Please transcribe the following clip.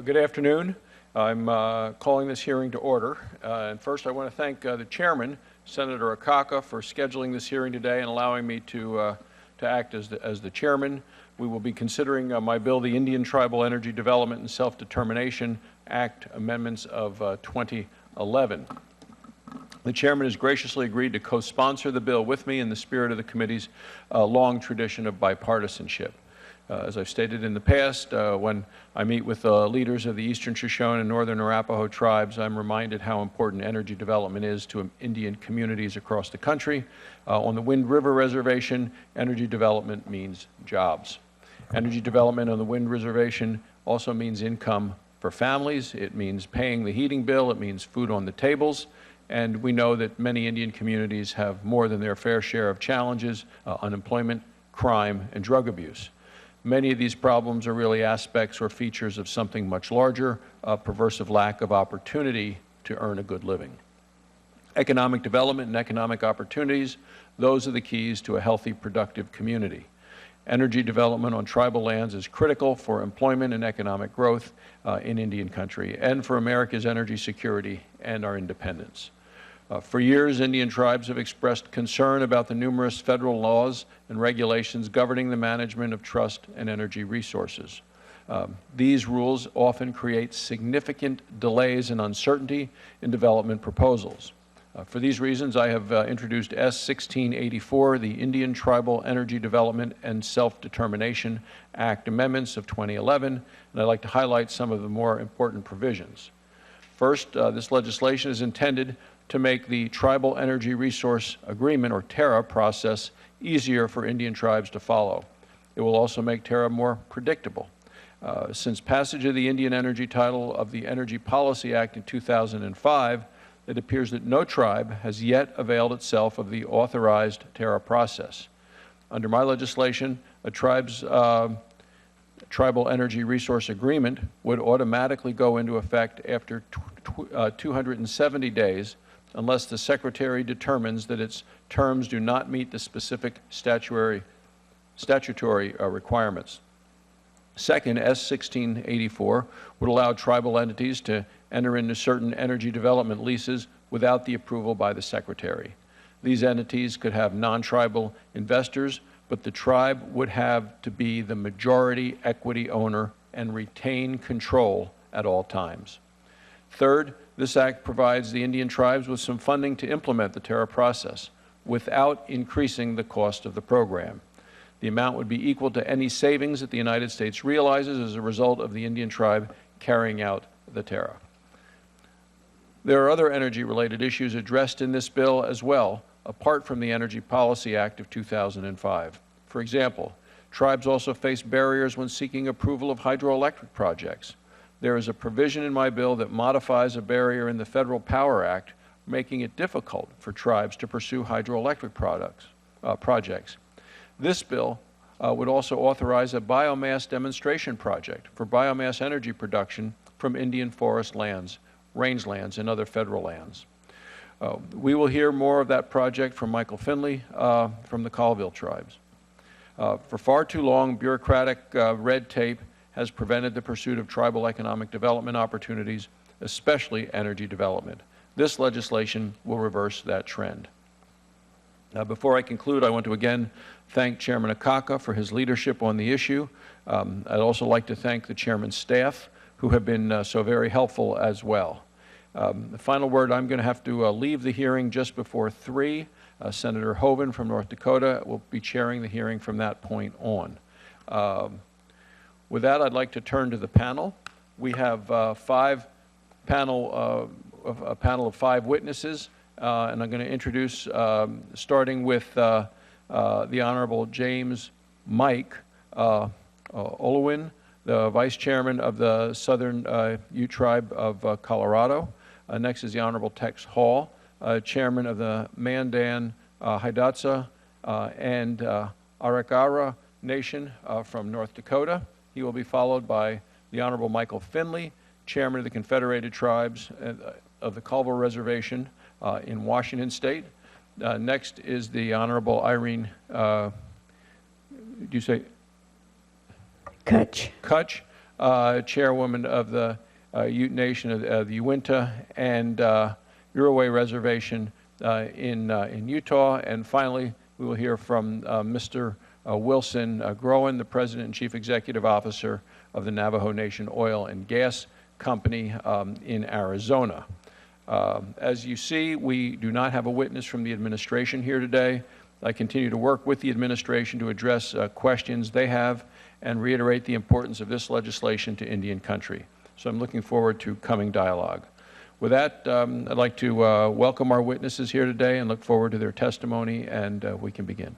Good afternoon. I'm calling this hearing to order. And first, I want to thank the chairman, Senator Akaka, for scheduling this hearing today and allowing me to act as the chairman. We will be considering my bill, the Indian Tribal Energy Development and Self-Determination Act amendments of 2011. The chairman has graciously agreed to co-sponsor the bill with me in the spirit of the committee's long tradition of bipartisanship. As I've stated in the past, when I meet with leaders of the Eastern Shoshone and Northern Arapaho tribes, I'm reminded how important energy development is to Indian communities across the country. On the Wind River Reservation, energy development means jobs. Energy development on the Wind Reservation also means income for families. It means paying the heating bill. It means food on the tables. And we know that many Indian communities have more than their fair share of challenges, unemployment, crime, and drug abuse. Many of these problems are really aspects or features of something much larger, a pervasive lack of opportunity to earn a good living. Economic development and economic opportunities, those are the keys to a healthy, productive community. Energy development on tribal lands is critical for employment and economic growth in Indian country and for America's energy security and our independence. For years, Indian tribes have expressed concern about the numerous federal laws and regulations governing the management of trust and energy resources. These rules often create significant delays and uncertainty in development proposals. For these reasons, I have introduced S-1684, the Indian Tribal Energy Development and Self-Determination Act amendments of 2011, and I'd like to highlight some of the more important provisions. First, this legislation is intended to make the Tribal Energy Resource Agreement, or TERA, process easier for Indian tribes to follow. It will also make TERA more predictable. Since passage of the Indian Energy Title of the Energy Policy Act in 2005, it appears that no tribe has yet availed itself of the authorized TERA process. Under my legislation, a tribe's Tribal Energy Resource Agreement would automatically go into effect after 270 days unless the Secretary determines that its terms do not meet the specific statutory requirements. Second, S-1684 would allow tribal entities to enter into certain energy development leases without the approval by the Secretary. These entities could have non-tribal investors, but the tribe would have to be the majority equity owner and retain control at all times. Third, this act provides the Indian tribes with some funding to implement the TERA process without increasing the cost of the program. The amount would be equal to any savings that the United States realizes as a result of the Indian tribe carrying out the TERA. There are other energy-related issues addressed in this bill as well, apart from the Energy Policy Act of 2005. For example, tribes also face barriers when seeking approval of hydroelectric projects. There is a provision in my bill that modifies a barrier in the Federal Power Act, making it difficult for tribes to pursue hydroelectric projects. This bill would also authorize a biomass demonstration project for biomass energy production from Indian forest lands, rangelands, and other federal lands. We will hear more of that project from Michael Finley from the Colville tribes. For far too long, bureaucratic red tape has prevented the pursuit of tribal economic development opportunities, especially energy development. This legislation will reverse that trend. Now, before I conclude, I want to again thank Chairman Akaka for his leadership on the issue. I'd also like to thank the Chairman's staff, who have been so very helpful as well. The final word, I'm going to have to leave the hearing just before 3. Senator Hoeven from North Dakota will be chairing the hearing from that point on. With that, I'd like to turn to the panel. We have a panel of 5 witnesses, and I'm going to introduce, starting with the Honorable James Mike Olowin, the Vice Chairman of the Southern Ute Tribe of Colorado. Next is the Honorable Tex Hall, Chairman of the Mandan, Hidatsa, and Arakara Nation from North Dakota. He will be followed by the Honorable Michael Finley, Chairman of the Confederated Tribes of the Colville Reservation in Washington State. Next is the Honorable Irene, do you say? Kutch. Kutch, chairwoman of the Ute Nation of the Uinta and Uruguay Reservation in Utah. And finally, we will hear from Mr. Wilson Groen, the President and Chief Executive Officer of the Navajo Nation Oil and Gas Company in Arizona. As you see, we do not have a witness from the administration here today. I continue to work with the administration to address questions they have and reiterate the importance of this legislation to Indian country. So I'm looking forward to coming dialogue. With that, I'd like to welcome our witnesses here today and look forward to their testimony, and we can begin.